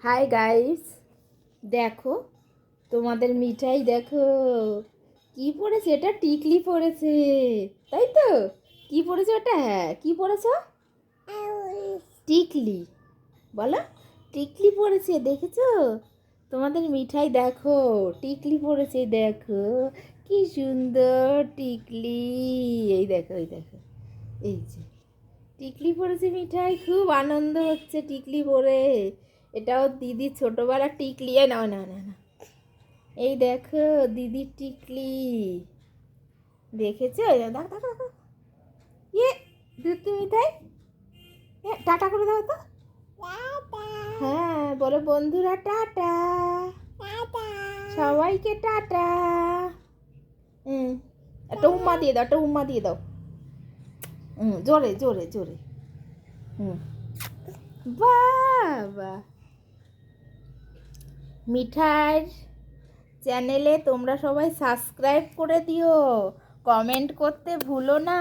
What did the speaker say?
Hi guys, দেখো তোমাদের মিঠাই দেখো কি পড়েছে। এটা টিকলি পড়েছে, তাই তো? কি পড়েছে ওটা? হ্যাঁ, কি পড়েছো? টিকলি। বলো, টিকলি পড়েছে, দেখেছো? তোমাদের মিঠাই দেখো, টিকলি পড়েছে, দেখো কি সুন্দর টিকলি। এই দেখো, এই দেখো, এই যে টিকলি পড়েছে মিঠাই, খুব আনন্দ হচ্ছে টিকলি পরে। এটাও দিদির ছোটবেলার টিকলি। না না না না, এই দেখো দিদির টিকলি, দেখেছো? দেখো দেখো দেখো, ইয়ে দুধ মিঠাই। টাটা করে দাও তো। হ্যাঁ, বলো বন্ধুরা টাটা, সবাইকে টাটা। হুম, একটা উম্মা দিয়ে দাও, একটা উম্মা দিয়ে দাও। জোরে জোরে জোরে। হুম, বাবা মিঠাইয়ের চ্যানেলে তোমরা সবাই সাবস্ক্রাইব করে দিও, কমেন্ট করতে ভুলো না।